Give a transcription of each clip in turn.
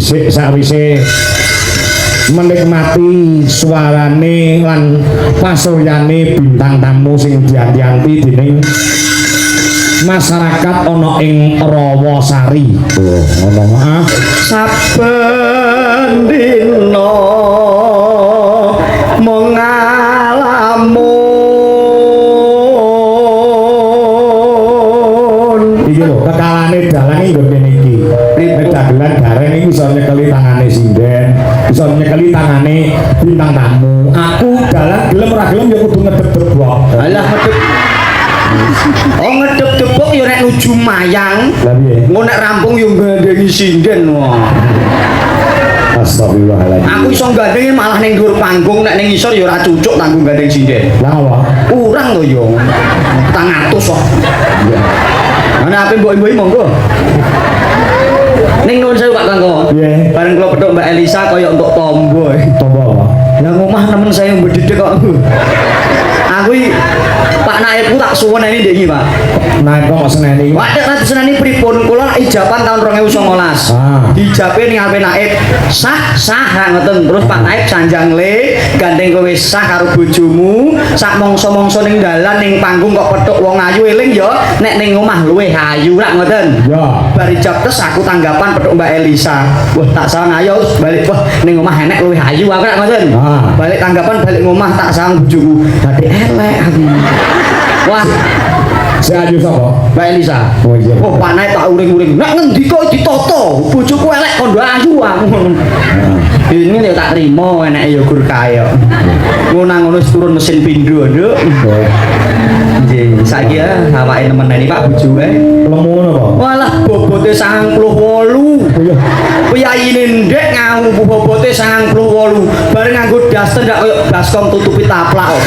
dhisik sawise menikmati suarane lan pasuryane bintang tamu sing dianti-anti dening masyarakat ana ing Rawasari. Oh, ngono ah. Saben dina mung ngalamun. Iki lho, kekalane dalane nggo kene iki. Dagelan gareng iki iso nyekeli tangane sinden, iso nyekeli tangane bintang tamu. Aku dalan gelem ora gelem ya kudu ngedep-debok. Alah ngedep. Oh ngedep-debok ya nek nuju mayang. Lah piye? Engko nek rampung ya nggandengi sinden wah. Astagfirullahaladzim. Aku iso gandenge malah ning dhuwur panggung nek ning ngisor ya ora cucuk tanggung gandeng sinden. Lah apa? Kurang to ya. 400 kok. Ana ape mbok-mbok monggo. Ning nuwun sewu Pak Kangko. Piye? Bareng kula petuk Mbak Elisa kaya untuk tombo. Tombo apa? Lah ngomah nemen saya mbedhedhe kok. Aku iki Pak Naibku tak suwun ini ndek iki, Pak. Naik kok seneni. Wadah tadi seneni pripun kula ijaban tahun 2019. Dijabe ning ape Naib sah ngoten. Terus Pak Naib sanjang le gandeng kowe sah karo bojomu sak mangsa-mangsa ning dalan ning panggung kok petuk wong ayu eling ya nek ning omah luwih ayu rak ngoten. Ya. Bar ijab tes aku tanggapan petuk Mbak Elisa. Wah tak sawang ayo balik wah ning omah enek luwih ayu aku rak ngoten. Balik tanggapan balik omah tak sawang bojoku. Dadi elek aku. Wah Si ayu sapa? Mbak Elisa. Oh iya. Oh, Pak Naik tak uring-uring. Nek ngendi kok ditoto? Bojoku elek kondo ayu aku. Ini ya tak trimo enake ya gur kae kok. Ngono turun mesin pindho, Nduk. Nggih, saiki ya awake nemeneni Pak bojoke. Lemu ngono apa? Walah bobote 98. Iya. Piyayine ndek ngau bobote 98. Bareng nganggo daster ndak koyo baskom tutupi taplak kok.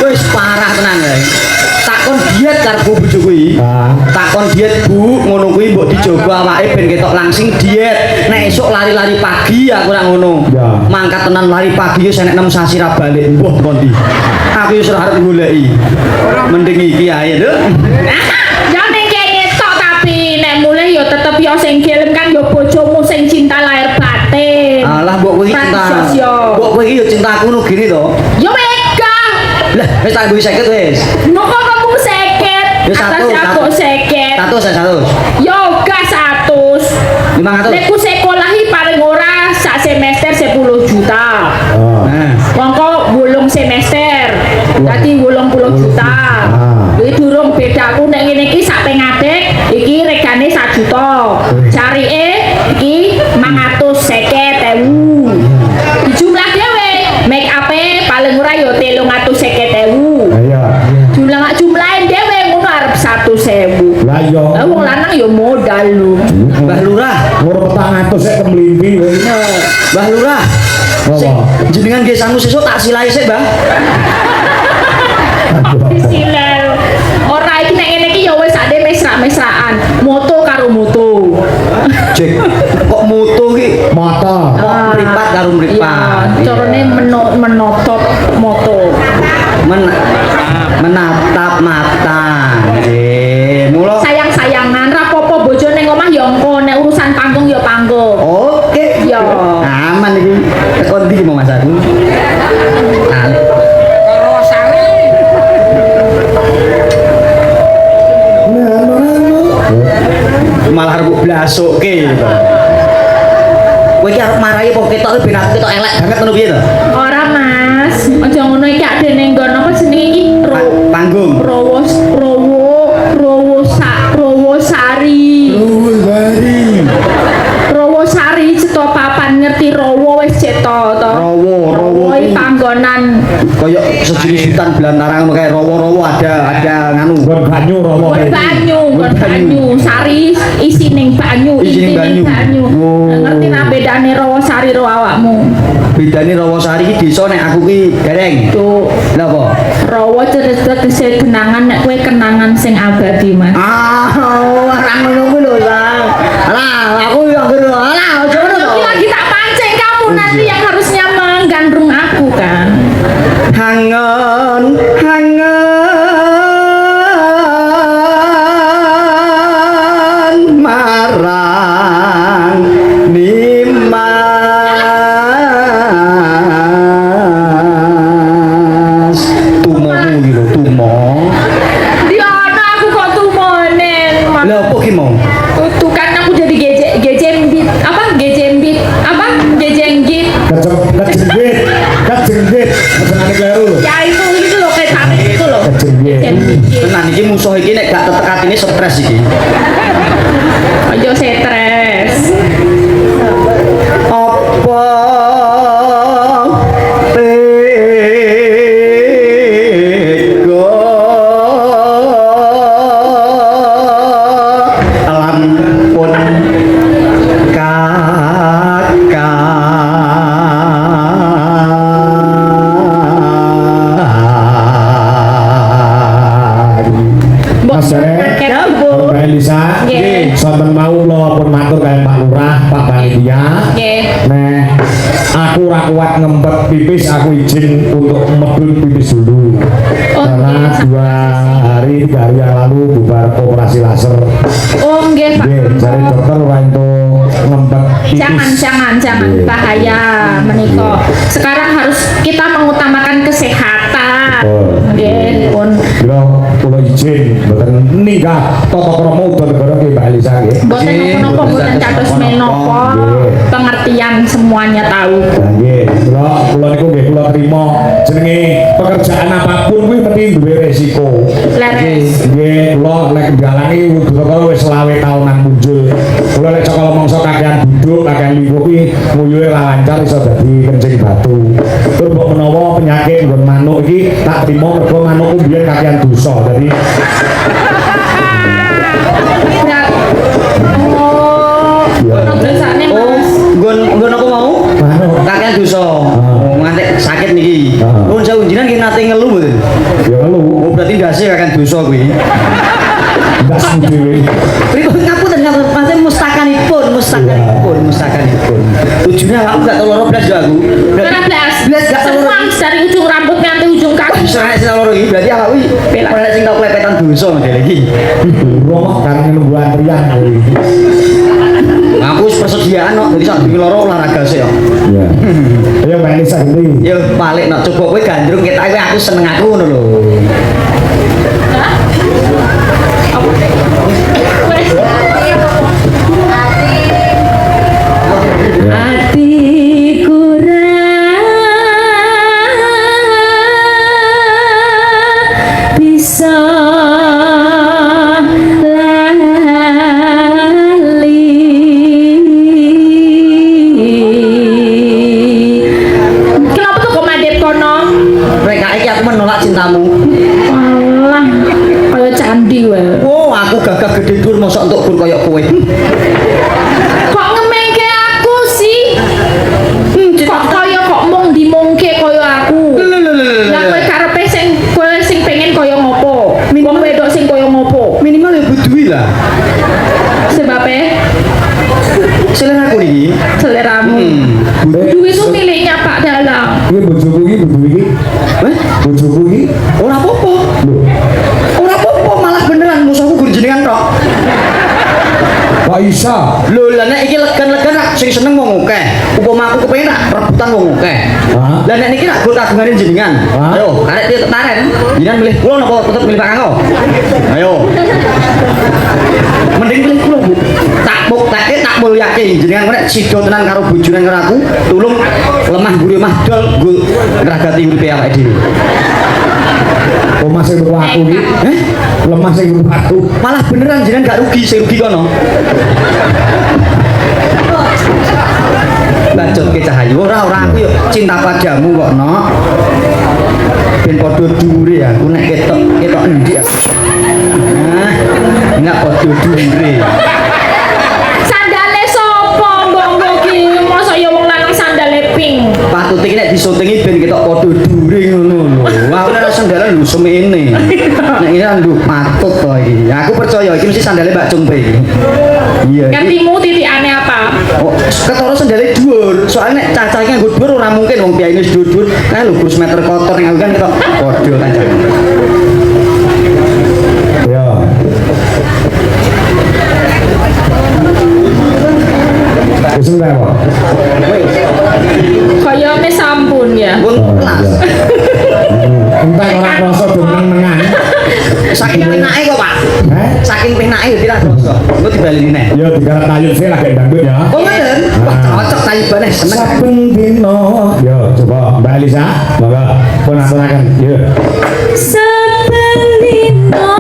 Wis parah tenan ya. Takon diet karo bojoku iki. Takon diet Bu, ngono kuwi mbok dicoba awake ben ketok langsing diet. Nek esuk lari-lari pagi aku ora ngono. Ya. Mangkat tenan lari pagi wis enek 6 sasi ra balik. Mbah kondi. Aku wis ora arep goleki. Mending iki ae, Nduk. Ya ning kene tok tapi nek mulih ya tetep ya sing gelem kan ya bojomu sing cinta lahir batin. Alah mbok kowe iki cinta. Mbok kowe iki ya cintaku ngono gini to. Ya wega. Lah wis tak duwe 50 wis. Noko kamu seket. Ya satu. Aku seket. 100. Yoga 100. 500. Nek ku sekolahi paling ora sak semester 10 juta. Nah. Mongko wulung semester. Dadi 80 juta. Iki durung bedaku nek ngene iki sak pengadek iki regane 1 juta. Carike iki 550.000. Dijumlah dhewe. Make up-e paling ora ya 350.000. Iya. Jumlahin dhewe ngono arep 100.000. Lah iya. Lah wong lanang ya modal lho. Mbah Lurah. Ngurut 400 sik kemlimpi kowe. Mbah Lurah. Sing jenengan nggih sangu sesuk tak silahi sik, Bang. Silel. Ora iki nek ngene iki ya wis ade mesra-mesraan. Moto karo moto. Jek, kok mutu ki Motor. mripat karo mripat. Iya, carane menotop moto. Menatap mata. Nggih, mula Sayang-sayangan ra apa-apa bojo ning omah ya engko nek urusan panggung ya panggung. oke. Iya. Aman iki. Tekon ndi mau Mas aku? Malah arep blasukke gitu. Kowe iki arep marahi apa ketok ben aku ketok elek banget ngono piye to? Ora Mas, aja ngono iki ade ning nggon apa jenenge iki? Panggung. Rawosari. Bari. Rawosari cetha papan ngerti rawa wis cetha to. Rawa iki panggonan kaya sejenis hutan belantara ngono kae rawa-rawa ada nganu. Nggon banyu rawa. nggon banyu, sari isi ning banyu, Isi ning banyu. Oh. Ngerti ra bedane Rawasari karo awakmu? Bedane Rawasari iki desa nek aku ki dereng. Tuh. Lha apa? Rawa tegese kenangan nek kowe kenangan sing abadi, Mas. Ora ngono kuwi lho, Bang. Alah, aku yo anggere alah aja ngono to. Tapi lagi tak pancing kamu nanti yang harusnya menggandrung aku kan. Hangon marang ni Lah apa ki mau? Tuh kan aku jadi gejembit apa gejembit apa gejenggit kejenggit senane kleru lho ya itu loh kayak tadi itu loh kejenggit Tenan iki musuh iki nek gak tetek atine stres iki. ayo stres Apa tega lampun Mas kaget Mbak Elisa Nggih. sonten mau kula pun matur kalian Pak Lurah Pak Panitia Nggih. Nah, aku ora kuat ngempet pipis, aku izin untuk medun pipis dulu. Oh, Karena nggih. 3 hari yang lalu bubar operasi laser. oh nggih Pak Nggih, dari dokter ora itu ngempet pipis. jangan Nggih. bahaya menikah sekarang harus kita mengutamakan kesehatan nggih pun Yo, kula izin mboten nikah tata krama udan negara nggih Mbak Elisa nggih. boten nopo boten cados menopo Nggih. pengertian semuanya tahu Nah, nggih, kula niku nggih kula trima jenenge pekerjaan apapun kuwi mesti duwe resiko. leres Nggih, kula nek njalani udara wis 20 taunan muncul. Kula nek cokol mangsa kakean duduk, kakean lingkuh kuwi nguyuhe ra lancar iso dadi kencing batu. Tur mbok menawa penyakit nggon manuk iki tak trima mergo manukku biyen kakean dosa. Dadi oh ono dosane Oh, Mas nggon apa mau? manuk Kakean dosa. Oh, ngantek sakit niki. Ah. Nuwun sewu jenengan ki nate ngelu mboten? ya lu Oh, berarti ndase kakean dosa kuwi. ndak dhewe. Pripun ngapunten ngapunten mustakanipun. Tujuannya aku gak tau loro blas yo aku. karena Blas gak tau loro. semua dari ujung rambut nganti ujung kaki Serane sing loro iki berarti aku iki ora sing tau klepetan dosa model iki. Roh karena nunggu antrian kuwi. Aku wis persediaan kok dadi sak bengi loro olahraga sik yo. Ya. Ayo Mbak Elisa gini. Ya balik nok coba kowe gandrung ketake aku seneng aku ngono lho. hatiku bisa lali kenapa tuh kok mandek kono Rek iki aku menolak cintamu. walah kaya candi wae Oh, aku gagah gede dur mosok untuk gur koyo kowe. kok ngemengke aku sih kok kaya kok mung dimungke kaya aku lah kowe karepe sing pengen kaya ngopo wong wedok sing kaya ngopo Minimal ya duwi lah. sebabnya Selera aku niki. seleramu duit itu miliknya Pak Dalang Ini bojoku iki bojo iki. Hah? Bojoku iki. Ora apa-apa. Lho, Ora apa-apa malah beneran musuhku gur jenengan tok. kok isa? Lho lah nek iki legan-legan rak sing seneng wong akeh. Upama aku kepengin rak rebutan wong akeh. Hah? Lah nek niki rak gur kagungane jenengan. Hah? Ayo, karek dia taren. Jenengan milih kula napa tetep milih Pak Kanggo? Ayo. Mending milih kula, Bu. Tak buktake tak mulyake jenengan nek sida tenan karo bojone karo aku, tulung lemah guri mah dol nggo ngragati uripe awake dhewe. Omah sing tuku aku iki. Lemah sing tuku aku. Malah beneran jenengan gak rugi, sing rugi kono. Bacot ke Cahayu ora aku yo cinta padamu kok no. Ben padha dhuwure aku nek ketok endi aku. Nah, enggak padha dhuwure. sandale sopo mbok ki mosok ya wong lanang sandale pink Patut iki nek disuntingi ben ketok padha dhuwure ngono lho. Aku nek sandalan lho semene. Nek iki lho patut to iki. Aku percaya iki mesti sandale Mbak Cungpe iki. Iya. iki- gantimu titikane apa Oh, ketara sandale dhuwur. Soalnya nek cacah iki nganggo dhuwur ora mungkin wong biayane dhuwur. Kae lho kurus meter kotor ning aku kan ketok padha kancane. Ya. Wis enggak kok. kaya mes sampun ya Pun Oh, kelas. iya. Entah ora krasa do meneng-menengan. Saking penake kok, Pak. Heh? Saking penake tidak Masa, engko dibaleni neh. Ya digarap tayub sih lagi dangdut ya. Oh ngoten. Wah, cocok tayubane seneng. Saben dino. Yo coba Mbak Elisa, monggo pun aturaken. Yo. Saben dina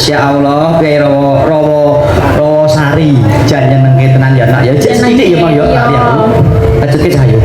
Masya Allah, kayak rawa sari, jangan nengke tenan ya nak ya, jadi sedikit ya mau ya, tak ya, lanjut ke saya.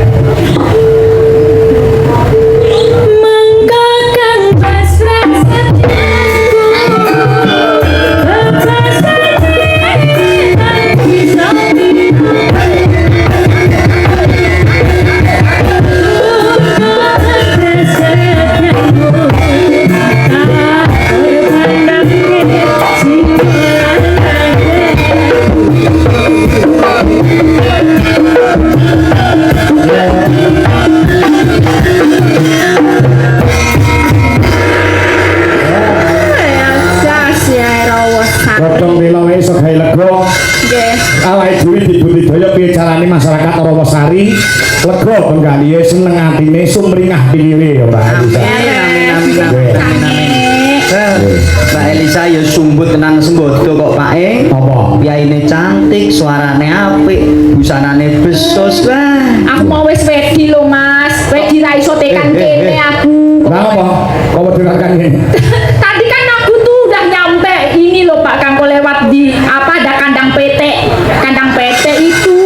Godhong lila wae iso gawe lega. Nggih. Awake dhewe dibudidaya piye carane masyarakat Rawasari lega penggalihe seneng atine sumringah pilih ya Mbak Elisa. Mbak Elisa ya sumbut tenan sembodo kok Pak Apa? Piyaine cantik, suarane apik, busanane besos lah. Aku mau wis wedi lho Mas. Wedi ra iso tekan kene aku. Lah apa? Kok dirakan ngene? Tadi kan aku tuh udah nyampe ini loh Pak Kangko lewat di apa ada kandang PT itu.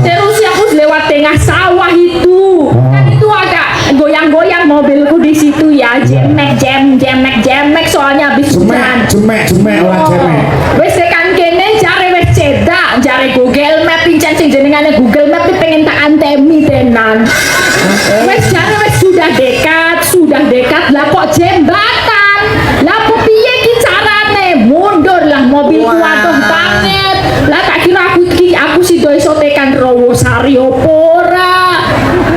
Terus aku lewat tengah sawah itu. Kan itu agak goyang-goyang mobilku di situ ya. Jemek soalnya habis hujan. Jemek ora jemek. Wis tekan kene jare wis cedak, jare Google Map pincen sing jenengane Google Map iki pengen tak antemi tenan. Wis jare wis sudah dekat lah kok jembatan. Lah apa piye ki carane? Mundur lah mobilku aduh banget. Lah tak kira aku sido iso tekan Rawasari opo ora.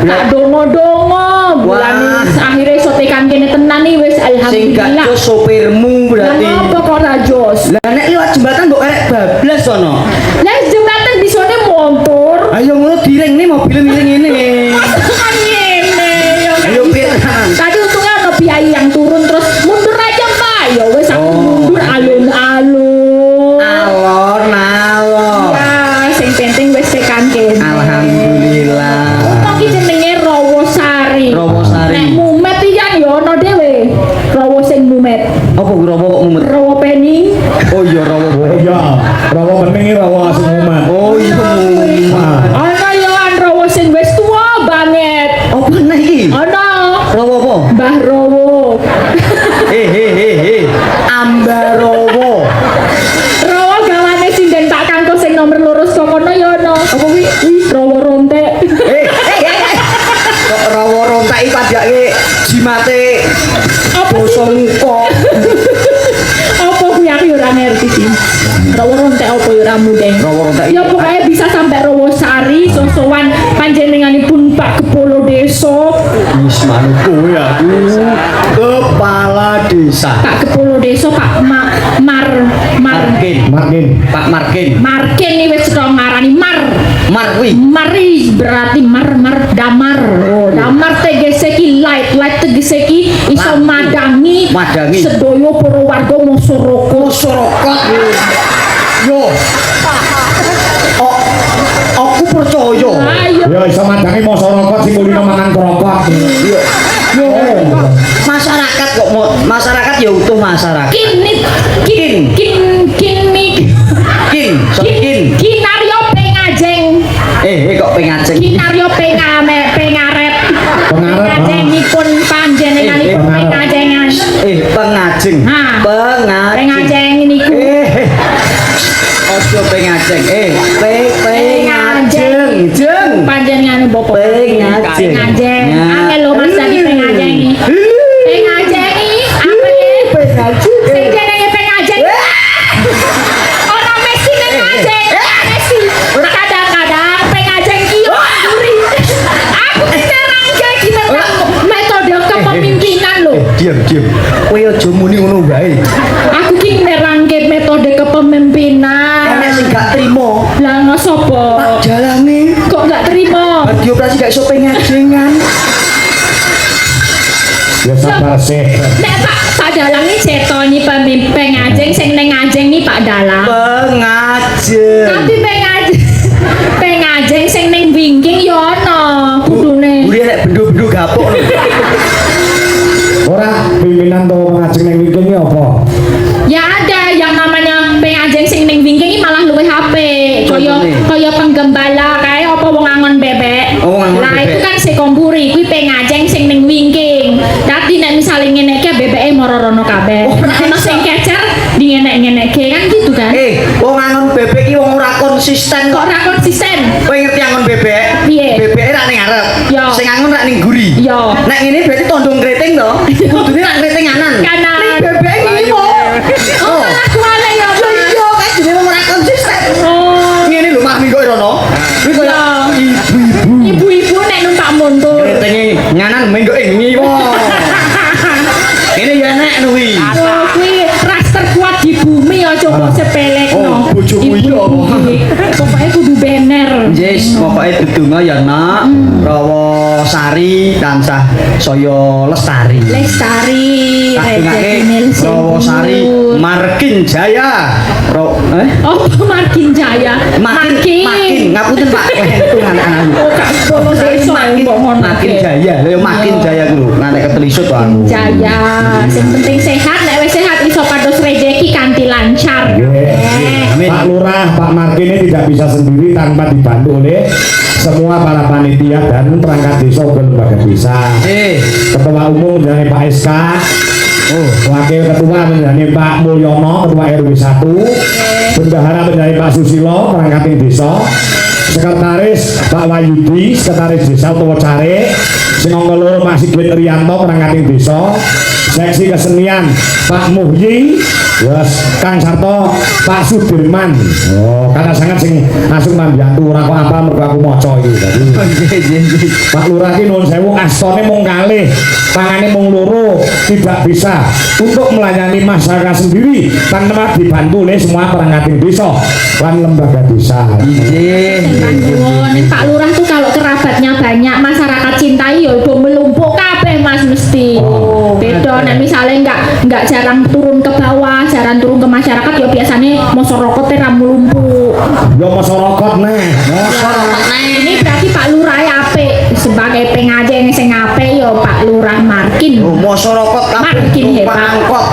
Tak dongo-dongo bulan akhirnya iso tekan kene tenan nih wis Sing gak alhamdulillah. jos sopirmu berarti. Lah apa kok ora jos? Lah nek liwat jembatan kok karek bablas sono. Lah jembatan bisone motor. Ayo ngono direng nih mobil miring ini. Kan ngene ya. Ayo piye tenan. Tadi untungnya ada biaya yang turun terus mundur aja Pak. Ya wis aku mundur alun-alun. Alon. Ya, sing penting wis tekan kene. Alhamdulillah. Kok iki jenenge Rawasari. Rawasari. Nek mumet iki kan ya ono dhewe. Rawa sing mumet. Apa rawa kok mumet? Rawa pening. Oh iya rawa. Oh iya, rawa bening rawa semuman. Oh iya mumet. Ana ya kan rawa sing wis tuwa banget. Apa nek iki? Ana Rawa apa? Mbah Rawa. Ambarowo. Rawa gawane sinden Pak Kangko sing nomor lurus kok kono ya ana. Apa kuwi? Rawa rontek. Kok rawa rontak iki padake jimate Apa basa muka. Apa kuwi aku ya ora ngerti sih. Rawa rontek apa ya ora mudeng. Rawa rontek Ya pokoknya bisa sampai Rawasari sosowan panjenenganipun Pak Kepala Desa. Wis manuku ya aku. Kepala desa. Pak Kepala Desa Pak Markin. Makin. Pak Markin. Markin nih wis ora ngarani Marwi. Mari berarti damar. Oh, damar tegese ki light tegese ki iso Lampu. madangi sedaya para warga masyarakat. Masyarakat. Yo. Aku percaya. Ayo Ya iso madangi masyarakat sing kulino mangan krokok. Yo. Masyarakat kok masyarakat ya utuh masyarakat. kin Kinario pengajeng. Kok pengajeng. Kinario pengaret. Pengajengipun panjenenganipun pengajengan. Pengajeng. Ha. Pengajeng. Pengajeng niku. Ojo pengajeng. Pengajeng. Jeng. Panjenengane bapak. Pengajeng. Angel lho Mas tadi pengajengi. Pengajengi apa ya? Pengajeng. Sing jenenge pengajeng. Ora mesti pengajeng. Mesti. Kadang-kadang pengajeng ki yo nduri. Aku diterangke ki metode kepemimpinan lho. Diam. Kowe aja muni ngono wae. Aku ki nerangke metode kepemimpinan. Enek sing gak trimo. Lah ngosopo? Pak jalane Kok gak terima? bar dioperasi gak iso pengajengan. Ya sabar sih. Nek Pak Dalang ini ceto nih pengajeng sing neng ngajeng nih Pak Dalang. Pengajeng. Tapi pengajeng sing neng wingking ya ono kudune. Budi nek bendu-bendu gapuk lho. Ora pimpinan to ngajeng ning iki apa? Ya ada ngenek-ngenek kan gitu kan. Wong angon bebek iki wong ora konsisten Kok kok. ora konsisten? Kowe ngerti angon bebek? Piye? Bebeke rak ning ngarep. Yo. Sing angon rak ning guri. Yo. Nek ngene berarti tondong kriting to. Kudune rak kriting kanan. Kanan. Bebek iki kok. Oh, malah kuale ya. Iya, kan jenenge wong ora konsisten. Oh. Ngene lho Mah Minggo Rono. Kuwi koyo Yo. ibu-ibu. Ibu-ibu nek numpak motor. Kritinge nganan minggo ngiwo. Ini ya nek kuwi. Oh, kuwi ras terkuat di bumi ya coba sepelekno. Oh, bojoku iya. Pokoknya kudu bener. Yes, pokoknya dudunga ya nak Rawa Sari tansah saya lestari. Lestari, Kadungake Rawa Sari Markin Jaya. Oh, Markin Jaya. Makin ngapunten Pak entuk anak-anak. Oh, gak bolos desa mbok ngono. Makin Jaya, lho Makin Jaya ku ngantek ketelisut wae. Jaya, sing penting sehat, nek wis sehat iso pados rejeki kanthi lancar. Amin. Pak Lurah, Pak Markin ini tidak bisa sendiri tanpa dibantu oleh semua para panitia dan perangkat desa dan lembaga desa. Ketua umum dari Pak SK, wakil ketua menjadi Pak Mulyono, ketua RW 1, bendahara menjadi Pak Susilo, perangkat desa, sekretaris Pak Wayudi, sekretaris desa Tua Care, Singongelur Mas Sigit Rianto, perangkat desa, seksi kesenian Pak Muhyi, yes, Kang Sarto, Pak Sudirman. Oh, karena sangat sing langsung membantu ora kok apa mergo aku maca iki tadi. Pak Lurah ki nuwun sewu astane mung kalih, pangane mung loro, tidak bisa untuk melayani masyarakat sendiri tanpa dibantu oleh semua perangkat desa dan lembaga desa. Nih Pak Lurah tuh kalau kerabatnya banyak, masyarakat cintai ya udah melumpuk kabeh Mas mesti. Beda nek misalnya enggak jarang turun ke bawah, jarang turun ke masyarakat ya biasanya masyarakatnya ra melumpuk. Yo masyarakat neh. Ini berarti Pak Lurah ya apik sebagai pengajian sing apik ya Pak Lurah Markin. Masyarakat Makin hebat. angkot.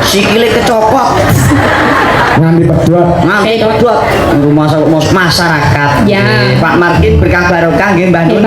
Sikile kecopot. Nganti pedot. Nganti pedot. Masyarakat. Ya. Pak Markin berkah barokah nggih Mbah Nun.